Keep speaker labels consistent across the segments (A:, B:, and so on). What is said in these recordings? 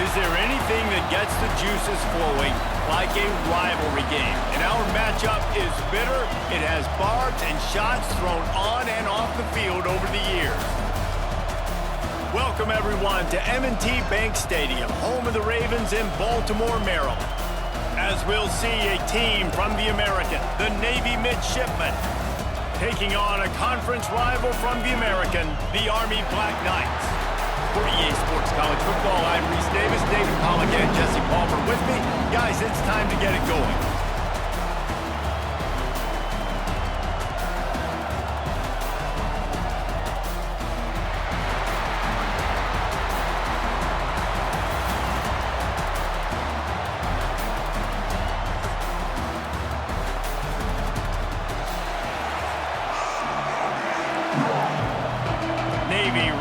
A: Is there anything that gets the juices flowing like a rivalry game? And our matchup is bitter. It has barbs and shots thrown on and off the field over the years. Welcome, everyone, to M&T Bank Stadium, home of the Ravens in Baltimore, Maryland. As we'll see a team from the American, the Navy Midshipmen, taking on a conference rival from the American, the Army Black Knights. For EA Sports College Football, I'm Reese Davis, David Pollock, and Jesse Palmer with me. Guys, it's time to get it going.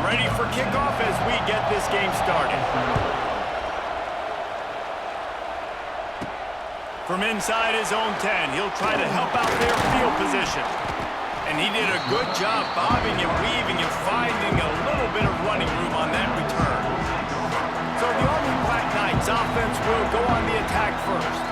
A: Ready for kickoff as we get this game started. From inside his own 10, he'll try to help out their field position. And he did a good job bobbing and weaving and finding a little bit of running room on that return. So the Army Black Knights offense will go on the attack first.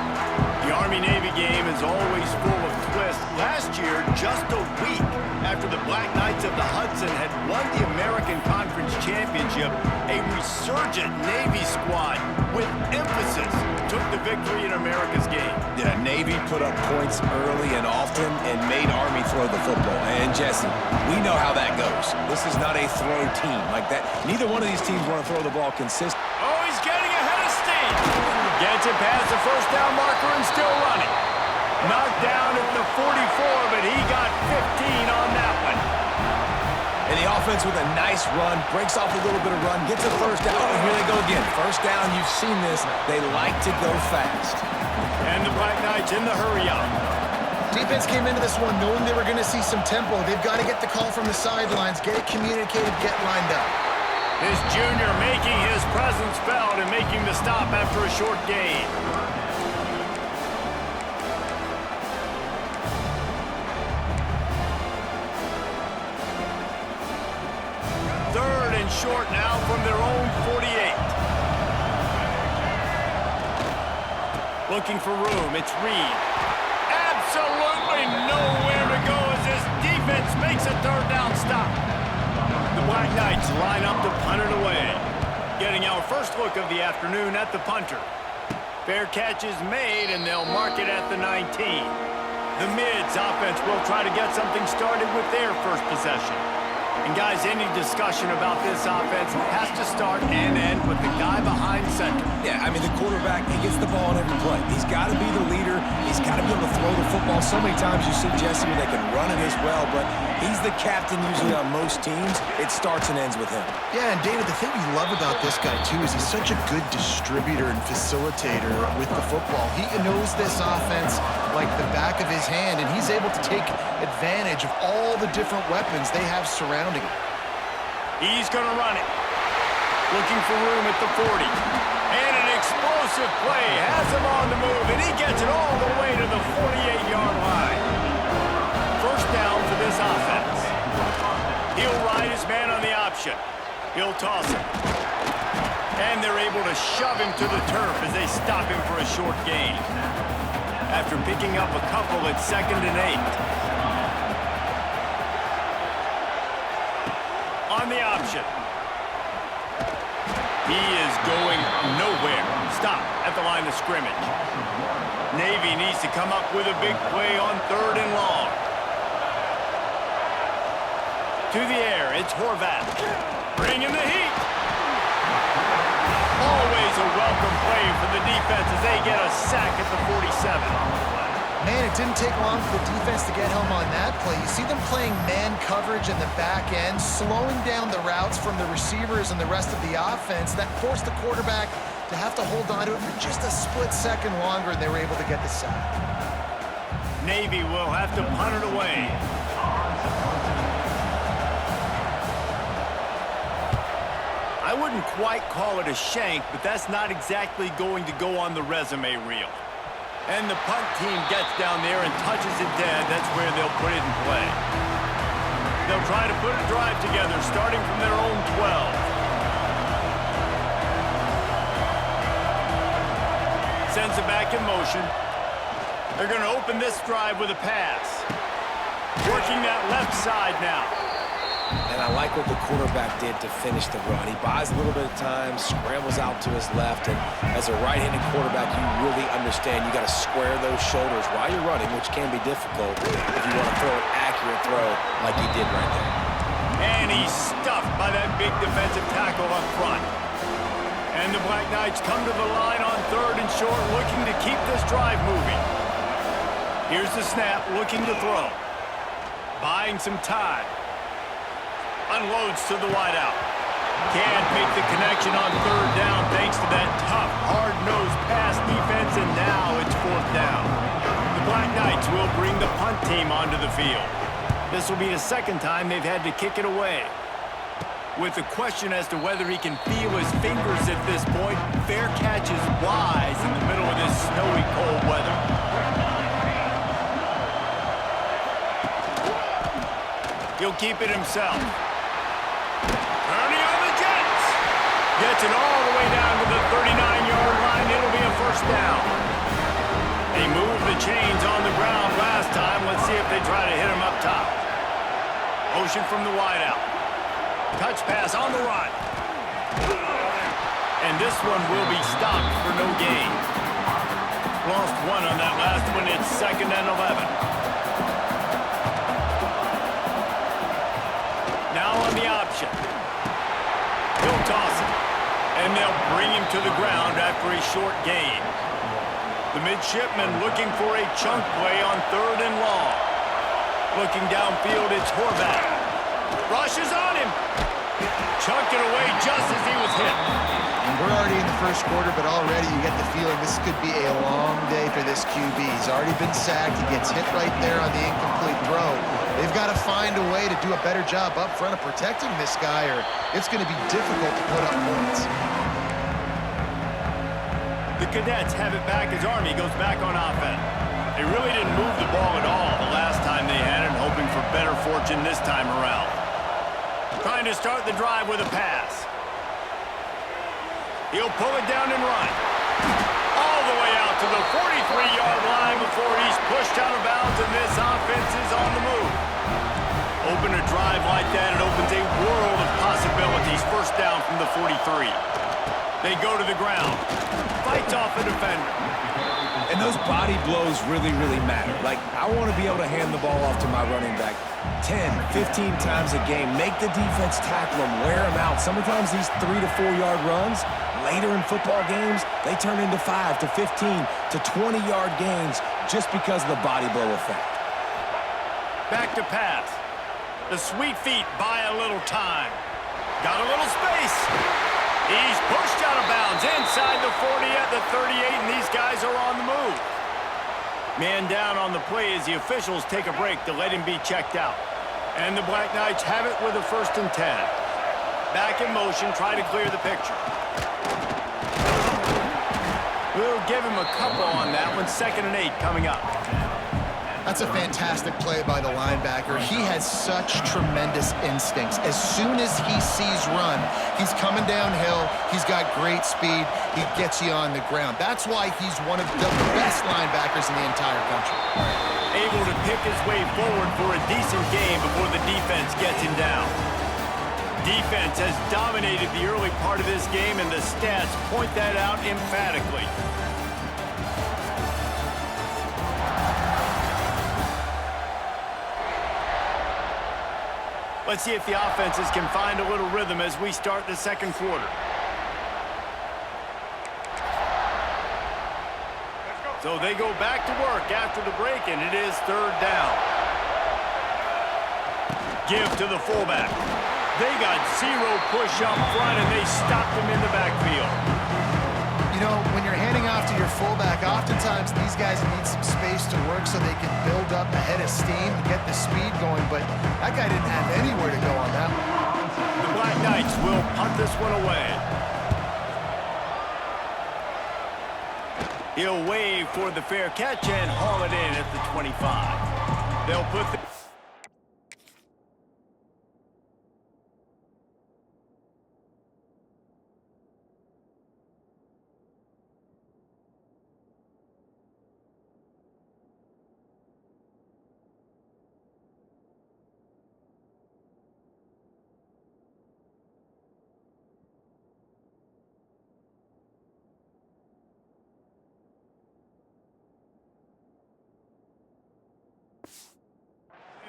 A: The Army-Navy game is always full of twists. Last year, just a week after the Black Knights of the Hudson had won the American Conference Championship, a resurgent Navy squad with emphasis took the victory in America's game.
B: Yeah, Navy put up points early and often and made Army throw the football. And Jesse, we know how that goes. This is not a throw team like that. Neither one of these teams want to throw the ball consistently.
A: Oh, he's getting ahead of steam. Gets it past the first down marker and still running. Knocked down at the 44, but he got 15 on that one.
B: And the offense with a nice run, breaks off a little bit of run, gets a first down, and here they go again. First down, you've seen this. They like to go fast.
A: And the Black Knights in the hurry-up.
C: Defense came into this one knowing they were going to see some tempo. They've got to get the call from the sidelines, get it communicated, get lined up.
A: His junior making his presence felt and making the stop after a short gain. Third and short now from their own 48. Looking for room, it's Reed. Absolutely nowhere to go as this defense makes a third down stop. The Black Knights line up to punt it away. Getting our first look of the afternoon at the punter. Fair catch is made, and they'll mark it at the 19. The Mids offense will try to get something started with their first possession. And guys, any discussion about this offense has to start and end with the guy behind center.
B: Yeah, I mean, the quarterback, he gets the ball on every play. He's got to be the leader. He's got to be able to throw the football. So many times you see Jesse where they can run it as well, but he's the captain usually on most teams. It starts and ends with him.
C: Yeah, and David, the thing we love about this guy, too, is he's such a good distributor and facilitator with the football. He knows this offense like the back of his hand, and he's able to take advantage of all the different weapons they have surrounding him.
A: He's going to run it. Looking for room at the 40. And an explosive play has him on the move, and he gets it all the way to the 48-yard line. First down for this offense. He'll ride his man on the option. He'll toss it. And they're able to shove him to the turf as they stop him for a short gain. After picking up a couple at 2nd and 8. On the option. He is going nowhere. Stop at the line of scrimmage. Navy needs to come up with a big play on 3rd and long. To the air, it's Horvath. Bringing the heat. Always a welcome play for the defense as they get a sack at the 47.
C: Man, it didn't take long for the defense to get home on that play. You see them playing man coverage in the back end, slowing down the routes from the receivers and the rest of the offense. That forced the quarterback to have to hold on to it for just a split second longer, and they were able to get the sack.
A: Navy will have to punt it away. I wouldn't quite call it a shank, but that's not exactly going to go on the resume reel. And the punt team gets down there and touches it dead. That's where they'll put it in play. They'll try to put a drive together, starting from their own 12. sends it back in motion. They're going to open this drive with a pass. Working that left side now.
B: And I like what the quarterback did to finish the run. He buys a little bit of time, scrambles out to his left, and as a right-handed quarterback, you really understand you got to square those shoulders while you're running, which can be difficult if you want to throw an accurate throw like he did right there.
A: And he's stuffed by that big defensive tackle up front. And the Black Knights come to the line on 3rd and short, looking to keep this drive moving. Here's the snap, looking to throw. Buying some time. Unloads to the wideout. Can't make the connection on 3rd down thanks to that tough, hard-nosed pass defense, and now it's 4th down. The Black Knights will bring the punt team onto the field. This will be the 2nd time they've had to kick it away. With the question as to whether he can feel his fingers at this point, fair catch is wise in the middle of this snowy, cold weather. He'll keep it himself. Turning on the Jets. Gets it all the way down to the 39-yard line. It'll be a 1st down. They moved the chains on the ground last time. Let's see if they try to hit him up top. Motion from the wideout. Touch pass on the run. And this one will be stopped for no gain. Lost 1 on that last one. It's 2nd and 11. Now on the option. He'll toss it. And they'll bring him to the ground after a short gain. The midshipman looking for a chunk play on 3rd and long. Looking downfield, it's Horvath. Rushes on him. Chunked it away just as he was hit.
C: And we're already in the 1st quarter, but already you get the feeling this could be a long day for this QB. He's already been sacked. He gets hit right there on the incomplete throw. They've got to find a way to do a better job up front of protecting this guy, or it's going to be difficult to put up points.
A: The Cadets have it back as Army goes back on offense. They really didn't move the ball at all the last time they had it, hoping for better fortune this time around. Trying to start the drive with a pass. He'll pull it down and run. All the way out to the 43-yard line before he's pushed out of bounds, and this offense is on the move. Open a drive like that, it opens a world of possibilities. 1st down from the 43. They go to the ground. Fights off a defender.
B: And those body blows really, really matter. Like, I want to be able to hand the ball off to my running back 10, 15 times a game. Make the defense tackle him, wear him out. Sometimes these 3 to 4 yard runs, later in football games, they turn into 5 to 15 to 20-yard gains just because of the body blow effect.
A: Back to pass. The sweet feet buy a little time. Got a little space. He's pushed out of bounds inside the 40 at the 38, and these guys are on the move. Man down on the play as the officials take a break to let him be checked out. And the Black Knights have it with a 1st and 10. Back in motion, try to clear the picture. We'll give him a couple on that one. 2nd and 8 coming up.
C: That's a fantastic play by the linebacker. He has such tremendous instincts. As soon as he sees run, he's coming downhill. He's got great speed. He gets you on the ground. That's why he's one of the best linebackers in the entire country.
A: Able to pick his way forward for a decent game before the defense gets him down. Defense has dominated the early part of this game, and the stats point that out emphatically. Let's see if the offenses can find a little rhythm as we start the 2nd quarter. So they go back to work after the break, and it is 3rd down. Give to the fullback. They got 0 push up front, and they stopped him in the backfield.
C: You know, when you're handing off to your fullback, oftentimes these guys need some space to work so they can build up a head of steam and get the speed going, but that guy didn't have anywhere to go on that one.
A: The Black Knights will punt this one away. He'll wave for the fair catch and haul it in at the 25. They'll put the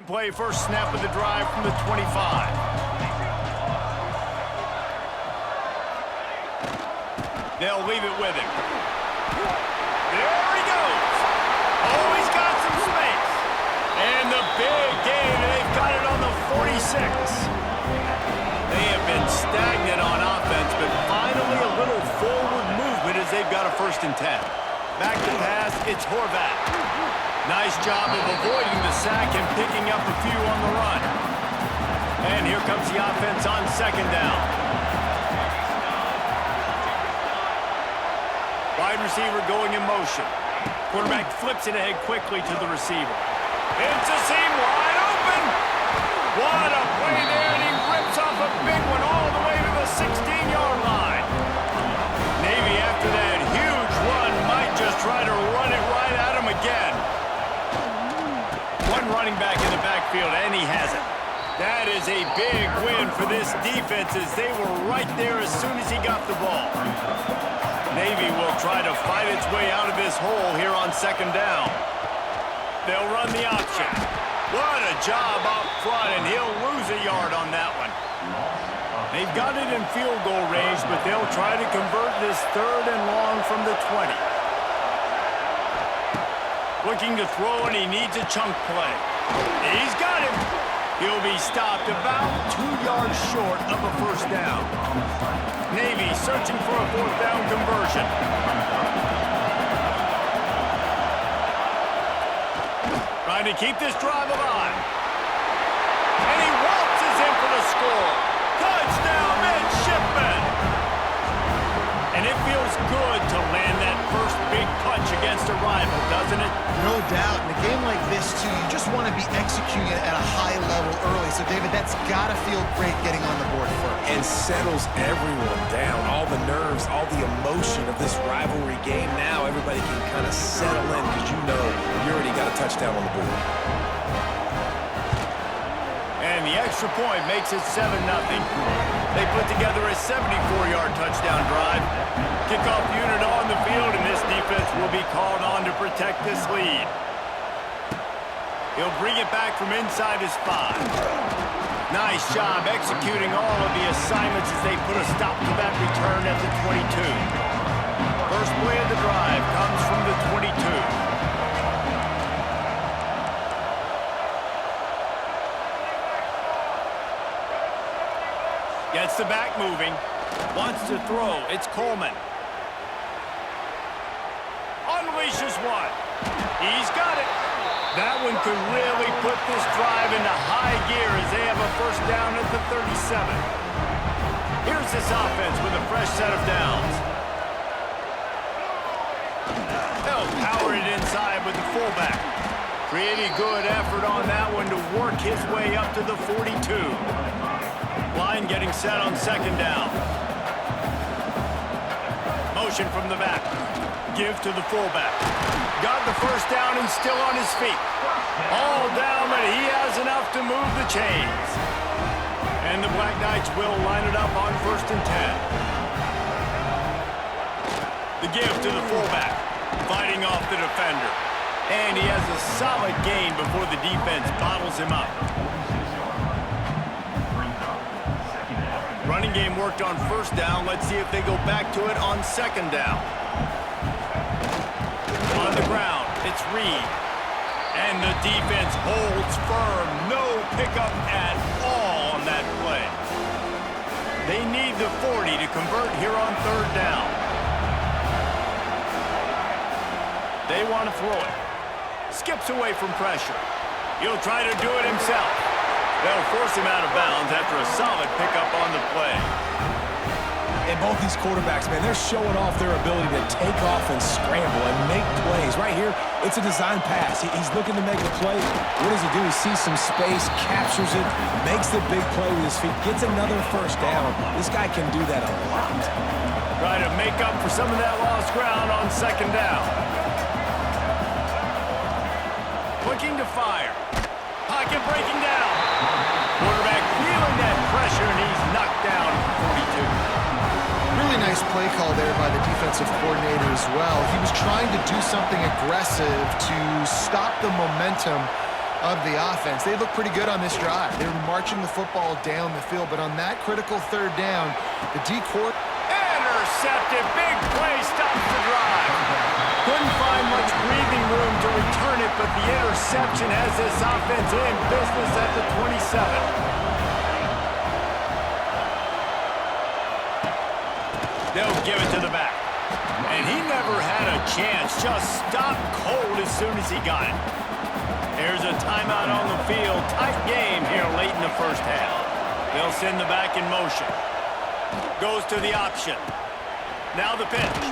A: play, first snap of the drive from the 25. They'll leave it with him. There he goes. Oh, he's got some space. And the big gain, they've got it on the 46. They have been stagnant on offense, but finally a little forward movement as they've got a 1st and 10. Back to pass, it's Horvath. Nice job of avoiding the sack and picking up a few on the run. And here comes the offense on 2nd down. Wide receiver going in motion. Quarterback flips it ahead quickly to the receiver. It's a seam wide open. What a play there, and he rips off a big one all the way to the 16-yard line. Navy, after that huge run, might just try to run it right at him again. One running back in the backfield, and he has it. That is a big win for this defense as they were right there as soon as he got the ball. Navy will try to fight its way out of this hole here on 2nd down. They'll run the option. What a job up front, and he'll lose a yard on that one. They've got it in field goal range, but they'll try to convert this 3rd and long from the 20. Looking to throw, and he needs a chunk play. He's got him. He'll be stopped about 2 yards short of a 1st down. Navy searching for a 4th down conversion. Trying to keep this drive alive. And he waltzes in for the score. Touchdown, midshipman! And it feels good to land that first big punch against a rival, doesn't it?
C: No doubt. In a game like this, too, you just want to be executing it at a high level early. So, David, that's got to feel great getting on the board first.
B: And settles everyone down. All the nerves, all the emotion of this rivalry game. Now everybody can kind of settle in because you know you already got a touchdown on the board.
A: And the extra point makes it 7-0. They put together a 74-yard touchdown drive. Kickoff unit on the field, and this defense will be called on to protect this lead. He'll bring it back from inside his 5. Nice job executing all of the assignments as they put a stop to that return at the 22. First play of the drive comes from the 22. Gets the back moving. Wants to throw. It's Coleman. Unleashes one. He's got it. That one could really put this drive into high gear as they have a 1st down at the 37. Here's this offense with a fresh set of downs. They'll power it inside with the fullback. Pretty good effort on that one to work his way up to the 42. Line getting set on 2nd down. Motion from the back. Give to the fullback. Got the 1st down and still on his feet. All down, but he has enough to move the chains. And the Black Knights will line it up on 1st and 10. The give to the fullback. Fighting off the defender. And he has a solid gain before the defense bottles him up. Running game worked on 1st down. Let's see if they go back to it on 2nd down. On the ground, it's Reed. And the defense holds firm. No pickup at all on that play. They need the 40 to convert here on 3rd down. They want to throw it. Skips away from pressure. He'll try to do it himself. They'll force him out of bounds after a solid pickup on the play.
B: And both these quarterbacks, man, they're showing off their ability to take off and scramble and make plays. Right here, it's a design pass. He's looking to make a play. What does he do? He sees some space, captures it, makes the big play with his feet, gets another 1st down. This guy can do that a lot.
A: Try to make up for some of that lost ground on 2nd down. Looking to fire. Pocket breaking down. Quarterback feeling that pressure, and he's knocked down at 42.
C: Really nice play call there by the defensive coordinator as well. He was trying to do something aggressive to stop the momentum of the offense. They look pretty good on this drive. They're marching the football down the field, but on that critical third down, the D-court...
A: Intercepted. Big play stops the drive. Couldn't find much breathing room to return it, but the interception has this offense in business at the 27. They'll give it to the back. And he never had a chance. Just stopped cold as soon as he got it. There's a timeout on the field. Tight game here late in the first half. They'll send the back in motion. Goes to the option. Now the pitch.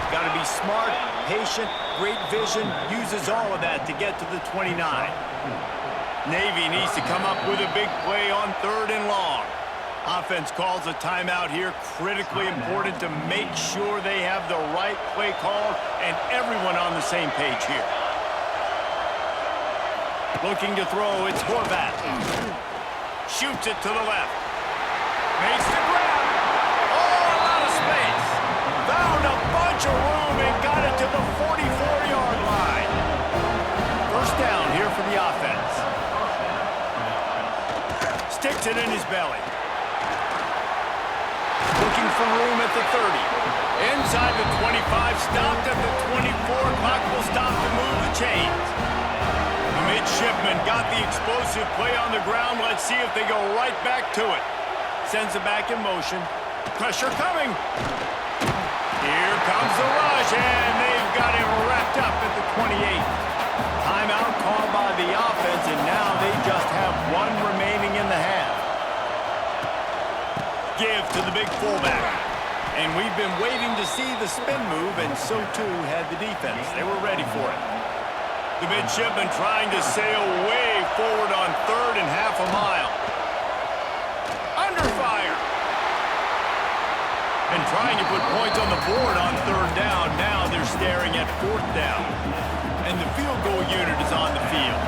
A: Got to be smart, patient, great vision. Uses all of that to get to the 29. Navy needs to come up with a big play on 3rd and long. Offense calls a timeout here. Critically important to make sure they have the right play call and everyone on the same page here. Looking to throw, it's Horvath. Shoots it to the left. Makes the grab. Oh, a lot of space. Found a bunch of room and got it to the 44-yard line. First down here for the offense. Sticks it in his belly. Looking for room at the 30. Inside the 25, stopped at the 24. Clock will stop to move the chains. The midshipman got the explosive play on the ground. Let's see if they go right back to it. Sends it back in motion. Pressure coming. Here comes the rush, and they've got him wrapped up at the 28. Timeout called by the offense, and now they just have one remaining in the half. Give to the big fullback. And we've been waiting to see the spin move, and so too had the defense. They were ready for it. The midshipman trying to sail way forward on 3rd and half a mile. Under fire. And trying to put points on the board on 3rd down. Now they're staring at 4th down. And the field goal unit is on the field.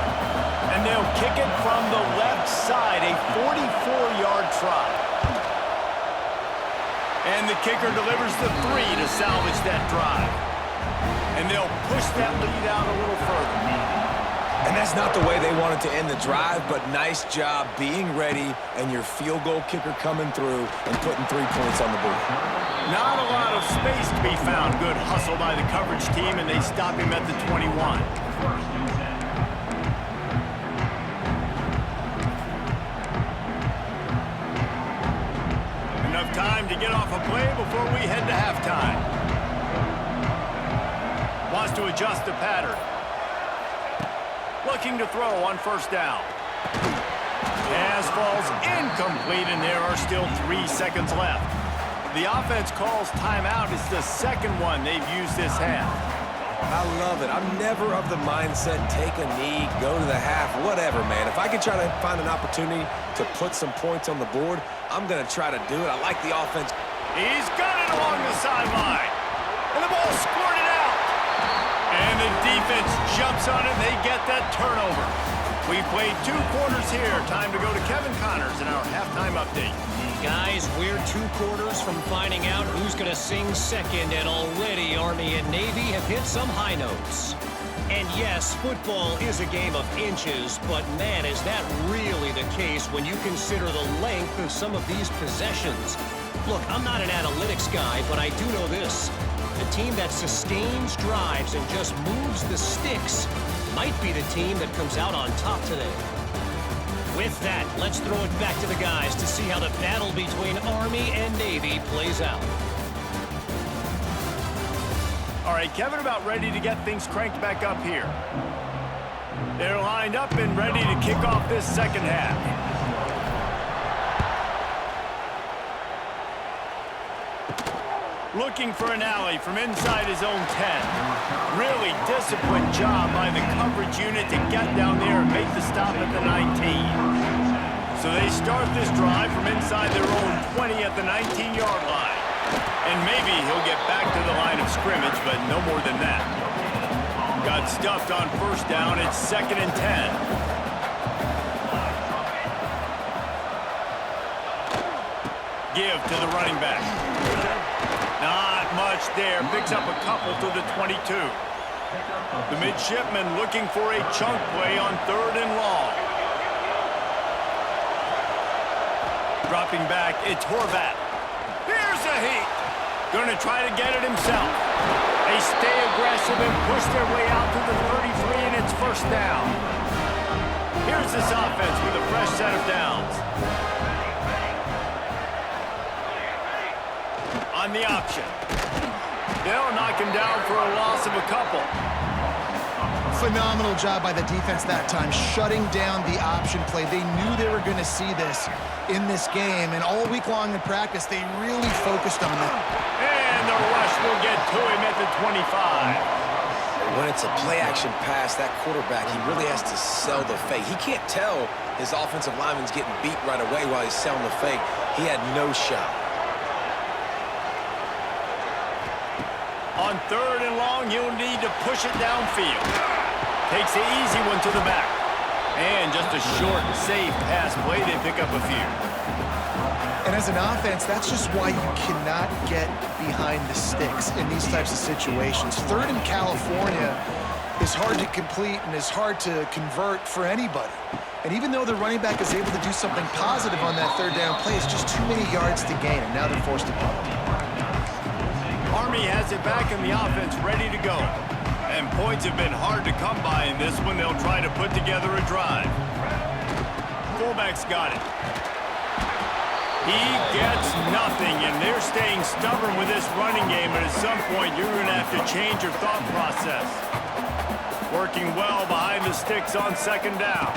A: And they'll kick it from the left side, a 44-yard try. And the kicker delivers the 3 to salvage that drive. And they'll push that lead out a little further.
B: And that's not the way they wanted to end the drive, but nice job being ready and your field goal kicker coming through and putting 3 points on the board.
A: Not a lot of space to be found. Good hustle by the coverage team, and they stop him at the 21. Enough time to get off a play before we head to halftime. Wants to adjust the pattern. Looking to throw on 1st down. Pass falls incomplete, and there are still 3 seconds left. The offense calls timeout. It's the second one they've used this half.
B: I love it. I'm never of the mindset, take a knee, go to the half, whatever, man. If I can try to find an opportunity to put some points on the board, I'm going to try to do it. I like the offense.
A: He's got it along the sideline. And the ball squirted out. And the defense jumps on it. They get that turnover. We've played 2 quarters here. Time to go to Kevin Connors in our halftime update.
D: Guys, we're 2 quarters from finding out who's going to sing second, and already Army and Navy have hit some high notes. And yes, football is a game of inches, but man, is that really the case when you consider the length of some of these possessions. Look, I'm not an analytics guy, but I do know this. The team that sustains drives and just moves the sticks might be the team that comes out on top today. With that, let's throw it back to the guys to see how the battle between Army and Navy plays out.
A: All right, Kevin about ready to get things cranked back up here. They're lined up and ready to kick off this second half. Looking for an alley from inside his own 10. Really disciplined job by the coverage unit to get down there and make the stop at the 19. So they start this drive from inside their own 20 at the 19-yard line. And maybe he'll get back to the line of scrimmage, but no more than that. Got stuffed on 1st down. It's 2nd and 10. Give to the running back. Not much there. Picks up a couple to the 22. The midshipman looking for a chunk play on 3rd and long. Dropping back, it's Horvat. Here's a heat. Going to try to get it himself. They stay aggressive and push their way out to the 33, and it's 1st down. Here's this offense with a fresh set of downs. On the option. They'll knock him down for a loss of a couple.
C: Phenomenal job by the defense that time, shutting down the option play. They knew they were going to see this in this game, and all week long in practice, they really focused on that.
A: And the rush will get to him at the 25.
B: When it's a play-action pass, that quarterback, he really has to sell the fake. He can't tell his offensive lineman's getting beat right away while he's selling the fake. He had no shot.
A: On 3rd and long, he'll need to push it downfield. Takes the easy one to the back. And just a short, safe pass play. They pick up a few.
C: And as an offense, that's just why you cannot get behind the sticks in these types of situations. 3rd in California is hard to complete and is hard to convert for anybody. And even though the running back is able to do something positive on that 3rd down play, it's just too many yards to gain, and now they're forced to punt.
A: Army has it back in the offense, ready to go. And points have been hard to come by in this one. They'll try to put together a drive. Fullback's got it. He gets nothing, and they're staying stubborn with this running game, and at some point, you're going to have to change your thought process. Working well behind the sticks on 2nd down.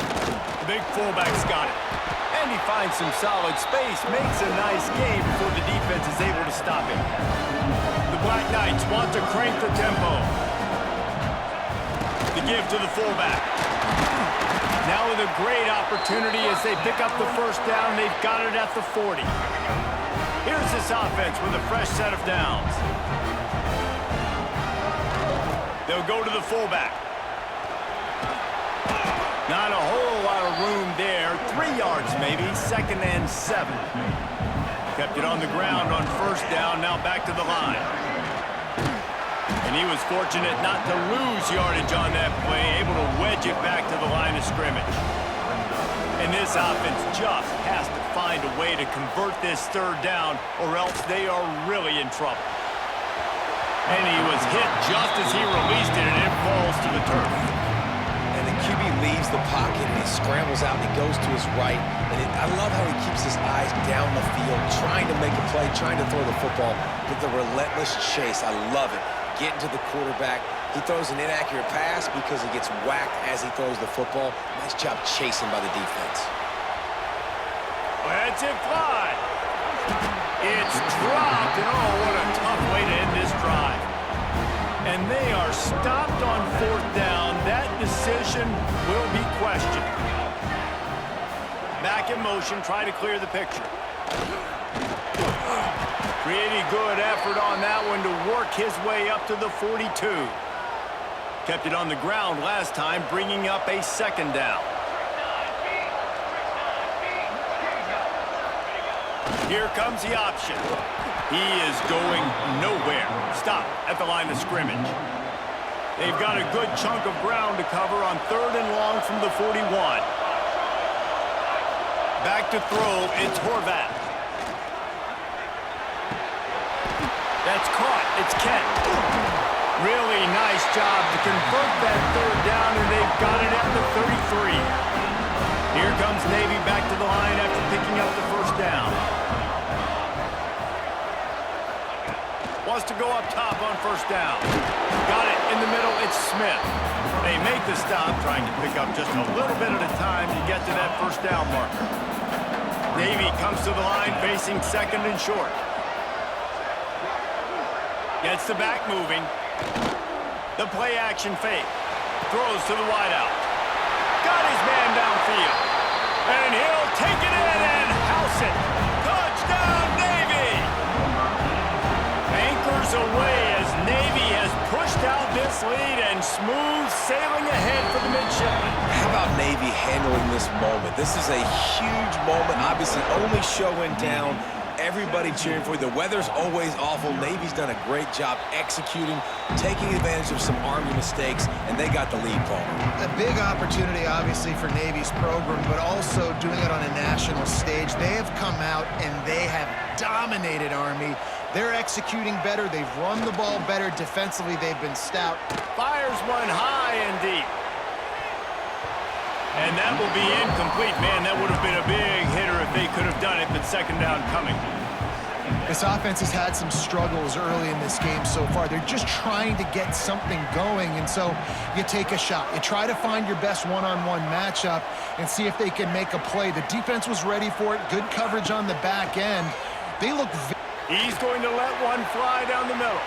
A: Big fullback's got it. And he finds some solid space, makes a nice game before the defense is able to stop him. The Black Knights want to crank the tempo. The give to the fullback. Now with a great opportunity as they pick up the 1st down. They've got it at the 40. Here's this offense with a fresh set of downs. They'll go to the fullback. Not a whole lot of room there. 3 yards maybe, 2nd and 7. Kept it on the ground on 1st down, now back to the line. And he was fortunate not to lose yardage on that play, able to wedge it back to the line of scrimmage. And this offense just has to find a way to convert this 3rd down, or else they are really in trouble. And he was hit just as he released it, and it falls to the turf.
B: And the QB leaves the pocket, and he scrambles out, and he goes to his right. And I love how he keeps his eyes down the field, trying to make a play, trying to throw the football, but the relentless chase, I love it. Getting to the quarterback. He throws an inaccurate pass because he gets whacked as he throws the football. Nice job chasing by the defense.
A: Let's it fly. It's dropped, and oh, what a tough way to end this drive. And they are stopped on 4th down. That decision will be questioned. Back in motion, try to clear the picture. Pretty good effort on that one to work his way up to the 42. Kept it on the ground last time, bringing up a 2nd down. Here comes the option. He is going nowhere. Stop at the line of scrimmage. They've got a good chunk of ground to cover on 3rd and long from the 41. Back to throw, it's Horvat. That's caught. It's Kent. Really nice job to convert that 3rd down, and they've got it at the 33. Here comes Navy back to the line after picking up the 1st down. Wants to go up top on 1st down. Got it in the middle. It's Smith. They make the stop, trying to pick up just a little bit at a time to get to that 1st down marker. Navy comes to the line facing 2nd and short. Gets the back moving. The play action fake. Throws to the wideout. Got his man downfield. And he'll take it in and house it. Touchdown, Navy! Anchors away as Navy has pushed out this lead and smooth sailing ahead for the midshipmen.
B: How about Navy handling this moment? This is a huge moment, obviously only showing down everybody cheering for you. The weather's always awful. Navy's done a great job executing, taking advantage of some Army mistakes, and they got the lead, Paul.
C: A big opportunity, obviously, for Navy's program, but also doing it on a national stage. They have come out and they have dominated Army. They're executing better. They've run the ball better. Defensively, they've been stout.
A: Fires one high and deep. And that will be incomplete. Man, that would have been a big hitter if they could have done it, but second down coming.
C: This offense has had some struggles early in this game so far. They're just trying to get something going, and so you take a shot. You try to find your best one-on-one matchup and see if they can make a play. The defense was ready for it. Good coverage on the back end. They look...
A: He's going to let one fly down the middle.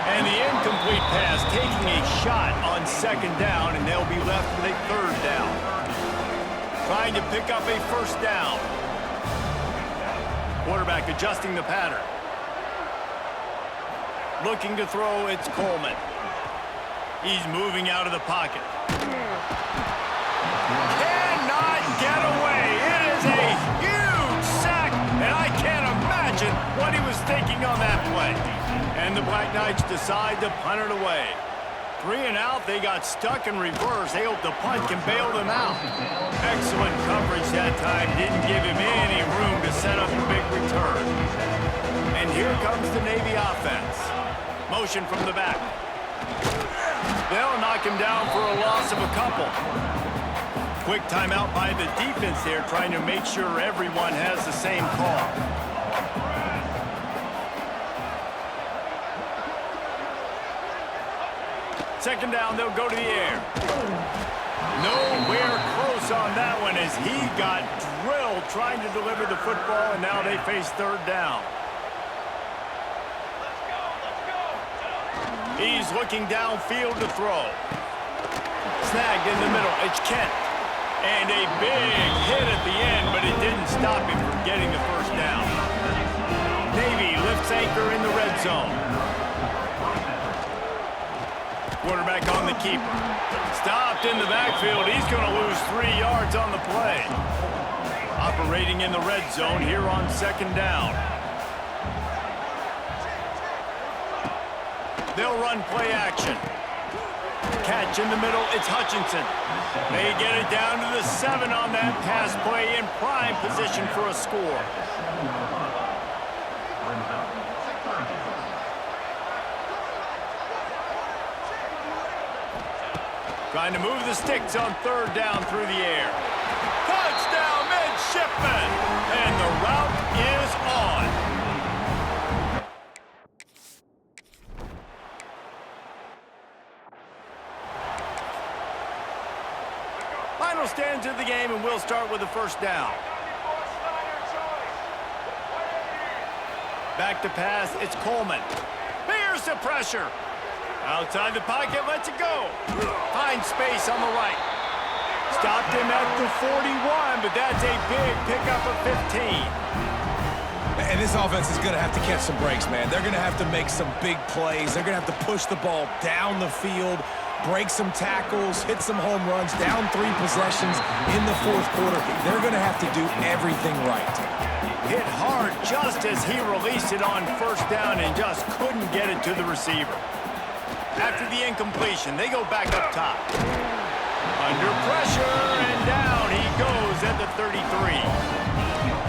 A: And the incomplete pass taking a shot on second down, and they'll be left with a third down. Trying to pick up a first down. Quarterback adjusting the pattern. Looking to throw, it's Coleman. He's moving out of the pocket. Cannot get away. It is a huge sack, and I can't imagine what he was thinking on that play. And the Black Knights decide to punt it away. 3 and out, they got stuck in reverse. They hope the punt can bail them out. Excellent coverage that time. Didn't give him any room to set up a big return. And here comes the Navy offense. Motion from the back. They'll knock him down for a loss of a couple. Quick timeout by the defense there, trying to make sure everyone has the same call. Second down, they'll go to the air. Nowhere close on that one as he got drilled trying to deliver the football, and now they face third down. He's looking downfield to throw. Snagged in the middle. It's Kent. And a big hit at the end, but it didn't stop him from getting the first down. Navy lifts anchor in the red zone. Quarterback on the keeper. Stopped in the backfield. He's going to lose 3 yards on the play. Operating in the red zone here on second down. They'll run play action. Catch in the middle. It's Hutchinson. They get it down to the 7 on that pass play in prime position for a score. Trying to move the sticks on third down through the air. Touchdown, midshipman! And the route is on. Final stands of the game, and we'll start with the first down. Back to pass, it's Coleman. Here's the pressure. Outside the pocket, lets it go. Finds space on the right. Stopped him at the 41, but that's a big pickup of 15.
B: And this offense is going to have to catch some breaks, man. They're going to have to make some big plays. They're going to have to push the ball down the field, break some tackles, hit some home runs, down 3 possessions in the fourth quarter. They're going to have to do everything right.
A: Hit hard just as he released it on first down and just couldn't get it to the receiver. After the incompletion, they go back up top. Under pressure, and down he goes at the 33.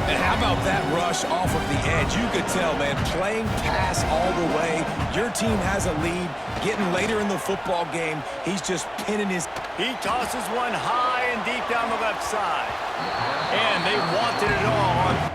B: And how about that rush off of the edge? You could tell, man, playing pass all the way. Your team has a lead. Getting later in the football game, he's just pinning his...
A: He tosses one high and deep down the left side. And they wanted it all on